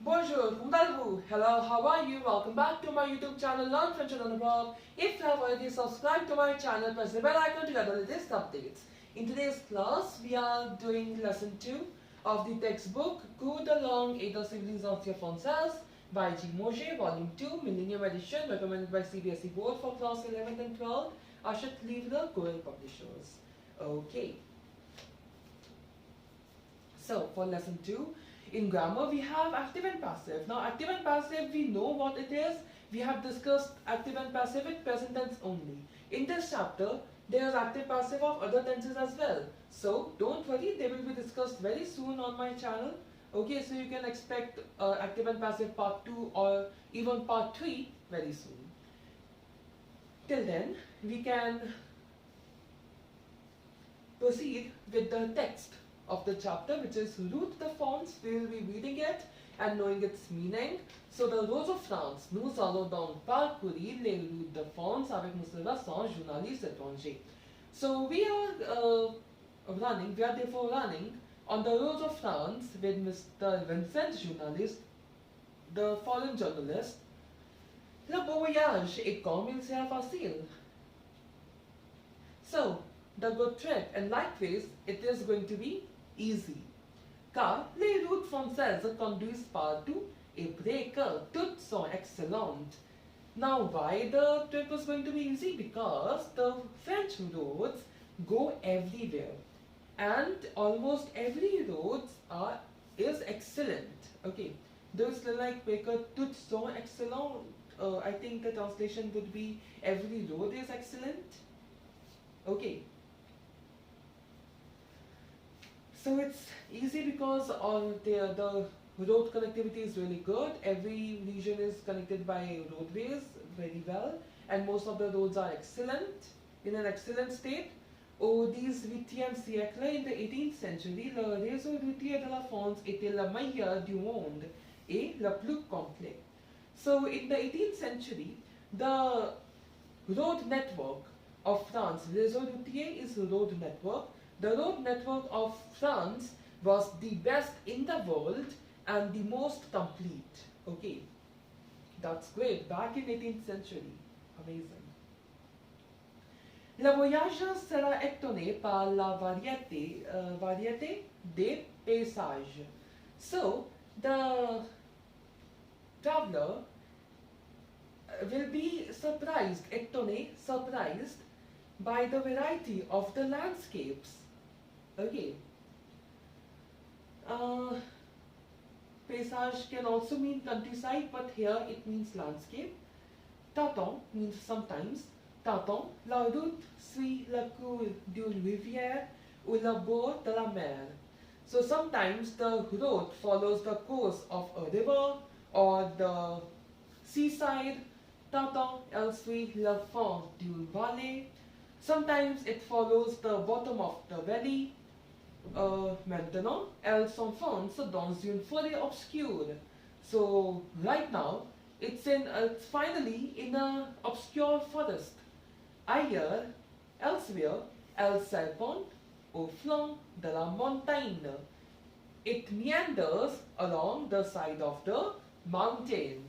Bonjour, hello, how are you? Welcome back to my YouTube channel, Learn French with Anubhav. If you have already subscribed to my channel, press the bell icon to get the latest updates. In today's class, we are doing lesson 2 of the textbook Cours de langue et de civilisation française by G. Mauger, volume 2, Millennium edition, recommended by CBSE board for class 11 and 12. Achète livre, Cours publishers. Okay. So, for lesson 2, in grammar, we have active and passive. Now, active and passive, we know what it is. We have discussed active and passive with present tense only. In this chapter, there is active passive of other tenses as well. So, don't worry, they will be discussed very soon on my channel. Okay, so you can expect active and passive part 2 or even part 3 very soon. Till then, we can proceed with the text of the chapter, which is Route de France. We will be reading it and knowing its meaning. So, the Rose of France, nous allons donc parcourir les routes de France avec Mr. Vincent, journaliste étranger. So, we are therefore running on the Rose of France with Mr. Vincent, journalist, the foreign journalist. Le beau voyage est comme il sera facile. So, the good trip, and likewise, it is going to be easy. Car les routes françaises conduisent partout et vrai que toutes sont excellentes. Now, why the trip is going to be easy? Because the French roads go everywhere, and almost every road is excellent. Okay, those like que toutes sont excellentes. I think the translation would be every road is excellent. Okay. So it's easy because the road connectivity is really good. Every region is connected by roadways very well, and most of the roads are excellent, in an excellent state. Au 18e siècle, in the 18th century, le réseau routier de la France était le meilleur du monde et le plus complet. So in the 18th century, the road network of France, réseau routier is road network. The road network of France was the best in the world and the most complete. Okay, that's great. Back in 18th century, amazing. Le voyageur sera étonné par la variété des paysages. So, the traveler will be surprised, étonné, surprised by the variety of the landscapes. Okay. Paysage can also mean countryside, but here it means landscape. Tâton means sometimes. Tâton, la route suit le cours d'une rivière ou le bord de la mer. So sometimes the road follows the course of a river or the seaside. Tâton, elle suit le fond d'une vallée. Sometimes it follows the bottom of the valley. Maintenant, elles s'enfoncent dans une forêt obscure. So right now, it's finally in an obscure forest. Ailleurs, elsewhere, elles serpentent au flanc de la montagne. It meanders along the side of the mountain.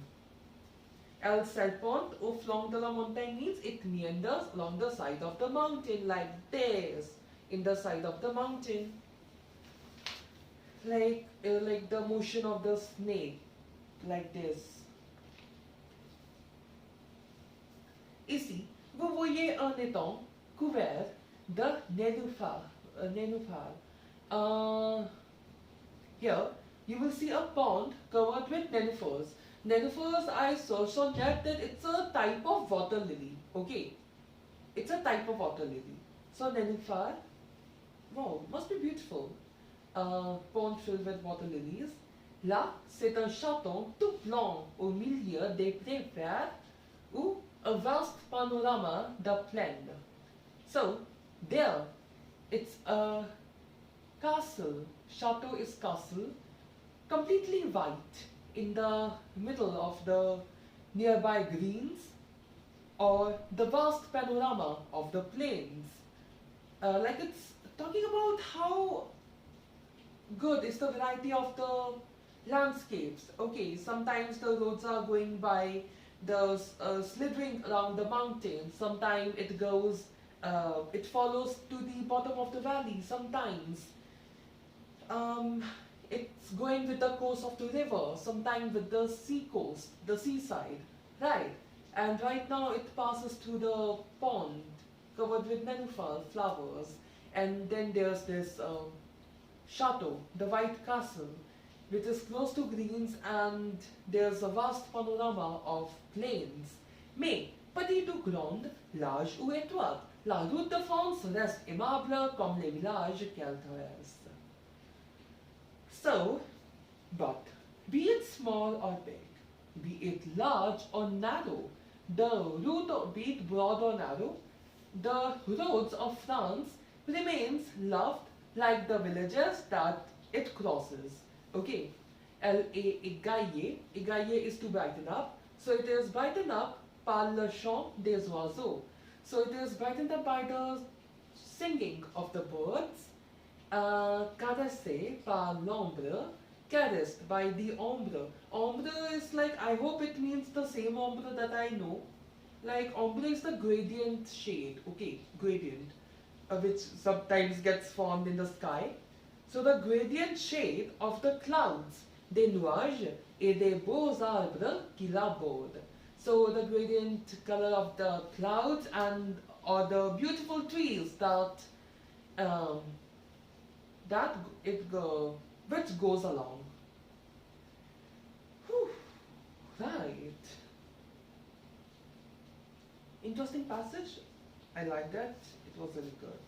Elles serpentent au flanc de la montagne means it meanders along the side of the mountain like this, in the side of the mountain. Like the motion of the snake, like this. Ici, vous voyez un étang couvert de nénuphars. Here, you will see a pond covered with nenuphars. Nenuphars, I saw on that it's a type of water lily. Okay, it's a type of water lily. So nénuphar, wow, must be beautiful. Pond filled with water lilies. Là, c'est un château tout blanc au milieu des prés verts ou a vast panorama de plaine. So, there, it's a castle. Château is castle, completely white in the middle of the nearby greens or the vast panorama of the plains. Like it's talking about how good is the variety of the Landscapes. Okay, sometimes the roads are going by the slithering around the mountain. Sometimes it follows to the bottom of the valley. Sometimes um, it's going with the course of the river. Sometimes with the sea coast, the seaside, right? And right now it passes through the pond covered with nenufar flowers. And then there's this chateau, the White Castle, which is close to greens, and there's a vast panorama of plains. Mais, petit ou grande, large ou étroite, la route de France reste aimable comme les villages qu'elle traverse. So, but, be it small or big, be it large or narrow, the route, be it broad or narrow, the roads of France remains loved like the villages that it crosses. Okay, égayer, égayer is to brighten up. So it is brightened up par le chant des oiseaux. So it is brightened up by the singing of the birds, caressé par l'ombre, caressed by the ombre. Ombre is like, I hope it means the same ombre that I know. Like ombre is the gradient shade, okay, gradient, which sometimes gets formed in the sky. So the gradient shade of the clouds, des nuages et des beaux arbres qui l'abordent. So the gradient color of the clouds and or the beautiful trees which goes along. Whew. Right. Interesting passage. I like that. It was really good.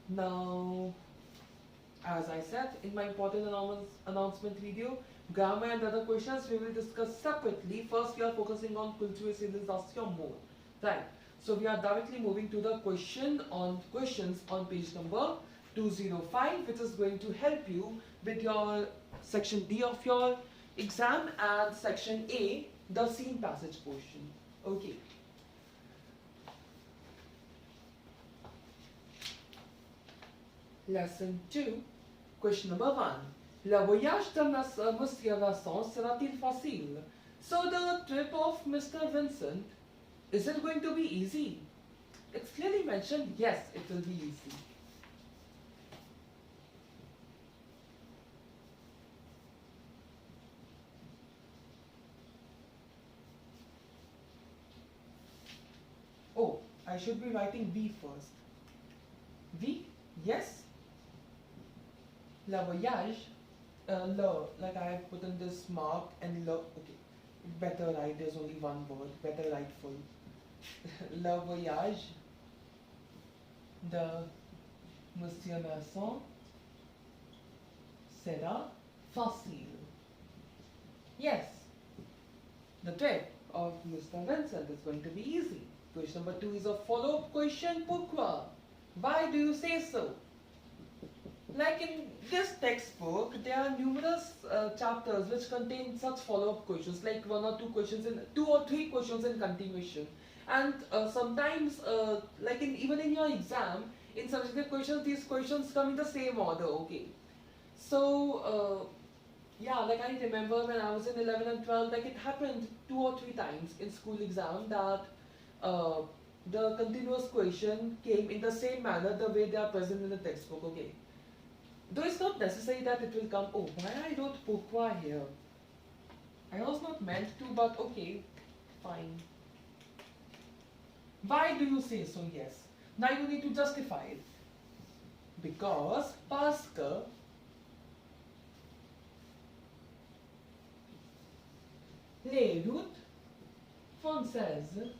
Now, as I said in my important announcement video, grammar and other questions we will discuss separately. First, we are focusing on culture et civilisation more. Right. So we are directly moving to the questions on page number 205, which is going to help you with your section D of your exam and section A, the scene passage portion. Okay. Lesson 2, question number 1. Le voyage de Monsieur Vincent sera-t-il facile? So the trip of Mr. Vincent, is it going to be easy? It's clearly mentioned, yes, it will be easy. Oh, I should be writing V first. V, yes. Le voyage, like I have put in this mark and okay, better write, there's only one word, better write full. Le voyage de Monsieur Vincent sera facile. Yes, the trip of Mr. Vincent is going to be easy. Question number 2 is a follow-up question. Pourquoi? Why do you say so? Like in this textbook, there are numerous chapters which contain such follow-up questions, like 2 or 3 questions in continuation. And sometimes, like even in your exam, in subjective questions, these questions come in the same order, okay. So, yeah, like I remember when I was in 11 and 12, like it happened 2 or 3 times in school exam that the continuous question came in the same manner the way they are present in the textbook, okay. Though it's not necessary that it will come, oh, why I wrote pourquoi here? I was not meant to, but okay, fine. Why do you say so? Yes. Now you need to justify it. Because, parce que, les routes françaises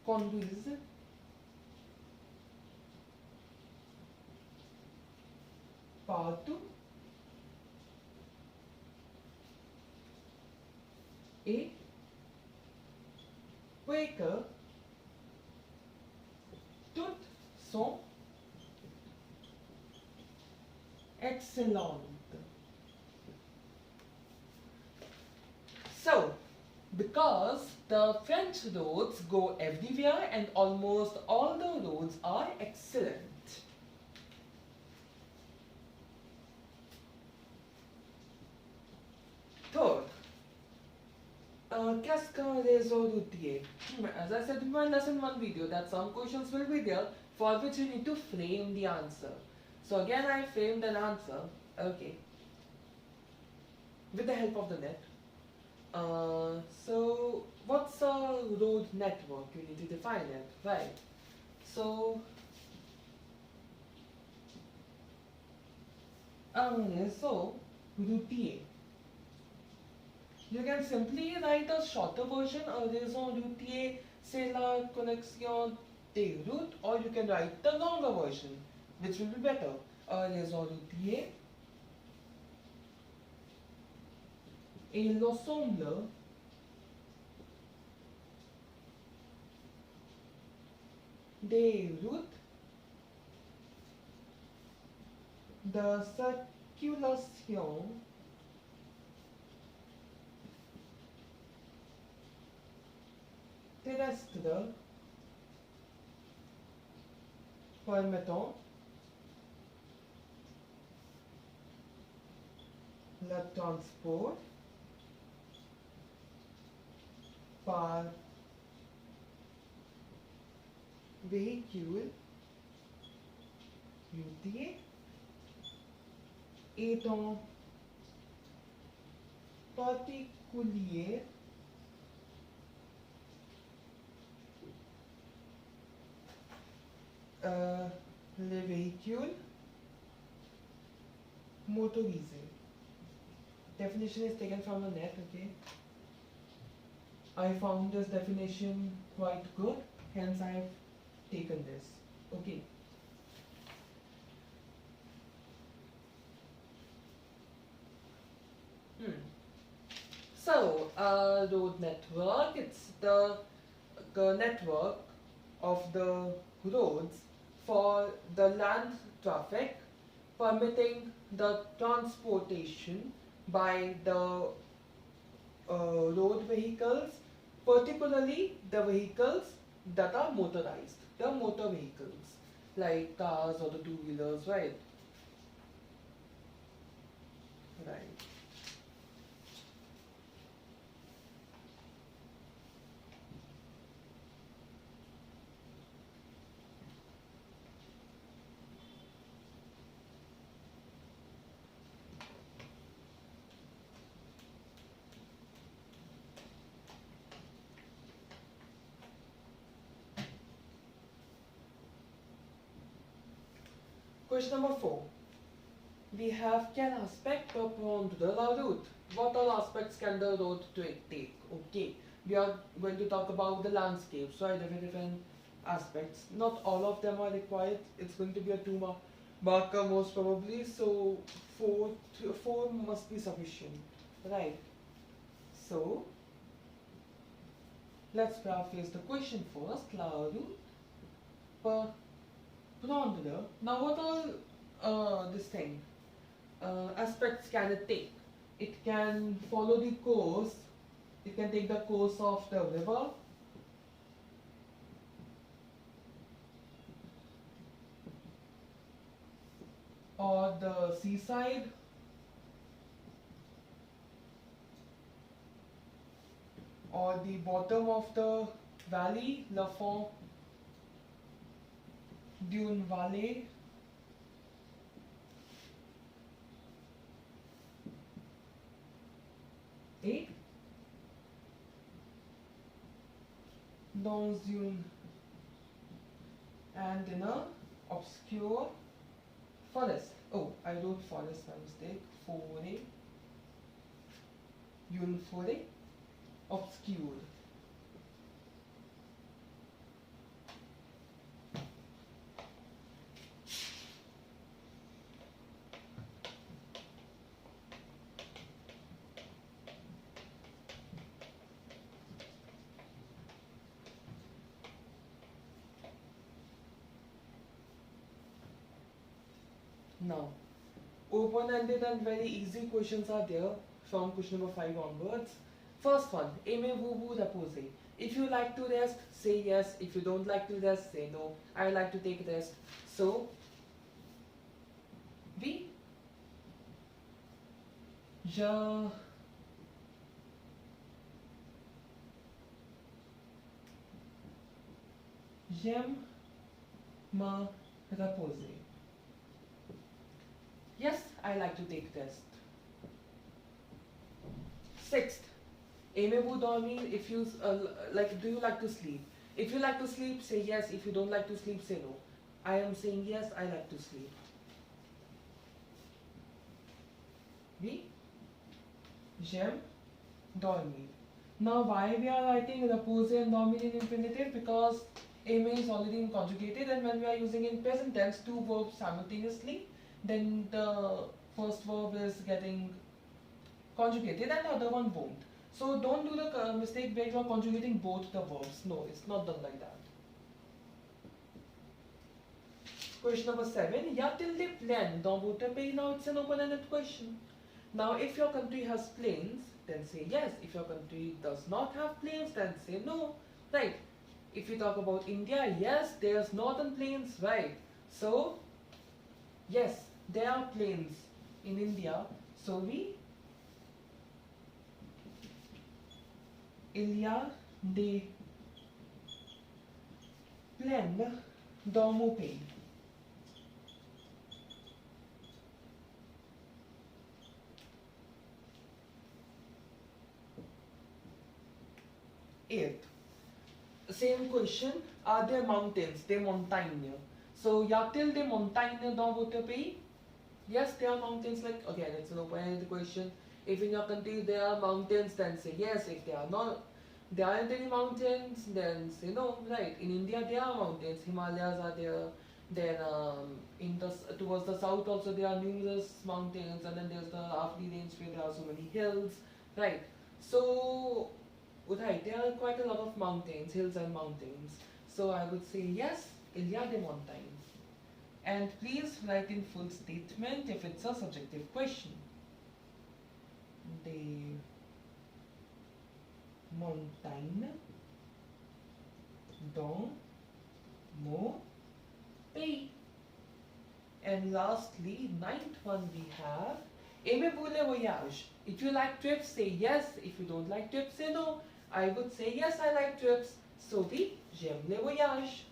conduisent partout et que toutes sont excellentes. So, because The French roads go everywhere and almost all the roads are excellent. Third, qu'est-ce qu'un réseau routier? As I said in my lesson 1 video that some questions will be there for which you need to frame the answer. So again I framed an answer, okay, with the help of the net. So what's a road network? You need to define it, right? So un réseau routier. You can simply write a shorter version. Un réseau routier, c'est la connexion des routes, or you can write the longer version, which will be better. Un réseau routier est l'ensemble des routes de circulation terrestre permettant le transport par véhicule routier et en particulier les véhicules motorisés. Definition is taken from the net, okay? I found this definition quite good, hence I have taken this, okay? So, road network, it's the network of the roads for the land traffic, permitting the transportation by the road vehicles, particularly the vehicles that are motorized, the motor vehicles, like cars or the two-wheelers, right? Right. Question number 4. We have quel aspect peut prendre la route? What all aspects can the road take? Okay, we are going to talk about the landscape, so different aspects. Not all of them are required. It's going to be a 2 marker most probably, so four must be sufficient, right? So let's paraphrase the question first. La route peut prendre. Now what all this thing aspects can it take? It can follow the course. It can take the course of the river, or the seaside, or the bottom of the valley, le fond d'une vallée, et dans une and in a obscure forest. Oh, I wrote forest by mistake. Forêt. Une forêt obscure. Now, open-ended and very easy questions are there from question number 5 onwards. First one, aimez-vous vous reposer? If you like to rest, say yes. If you don't like to rest, say no. I like to take rest. So, we, je, j'aime me reposer. Yes, I like to take rest. Sixth, aimez-vous dormir? If you like, do you like to sleep? If you like to sleep, say yes. If you don't like to sleep, say no. I am saying yes, I like to sleep. Oui, j'aime dormir. Now, why we are writing reposer and dormir in infinitive? Because aimer is already conjugated, and when we are using in present tense two verbs simultaneously, then the first verb is getting conjugated and the other one won't. So don't do the mistake where you are conjugating both the verbs. No, it's not done like that. Question number 7. Y a-t-il des plaines dans votre pays? Now it's an open-ended question. Now if your country has plains, then say yes. If your country does not have plains, then say no. Right. If you talk about India, yes, there's northern plains, right? So, yes, there are plains in India. So il y a des plaines dans mon pays. Eighth, same question. Are there mountains? Des montagnes. So, y a-t-il des montagnes dans votre pays? Yes, there are mountains. Like again, it's an open-ended question. If in your country there are mountains, then say yes. If there are not, there aren't any mountains, then say no. Right? In India there are mountains. Himalayas are there. Then towards the south also there are numerous mountains, and then there's the Afri range where there are so many hills. Right? So, right, there are quite a lot of mountains, hills and mountains. So I would say yes, il y a des montagnes. And please write in full statement if it's a subjective question. Des montagnes dans mon pays. And lastly, ninth one we have, aimez-vous les voyages? If you like trips, say yes. If you don't like trips, say no. I would say yes, I like trips. So oui, j'aime les voyages.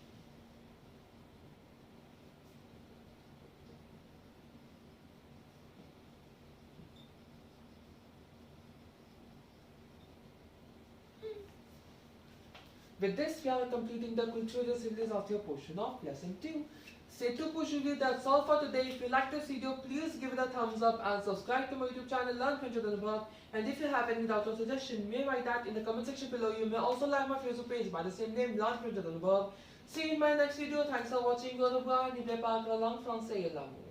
With this, we are completing the cultural series of your portion of lesson 2. C'est tout pour aujourd'hui. That's all for today. If you like this video, please give it a thumbs up and subscribe to my YouTube channel, Learn French with Anubhav. And if you have any doubt or suggestion, you may write that in the comment section below. You may also like my Facebook page by the same name, Learn French with Anubhav. See you in my next video. Thanks for watching. Au revoir. N'oubliez pas que la langue française est l'amour.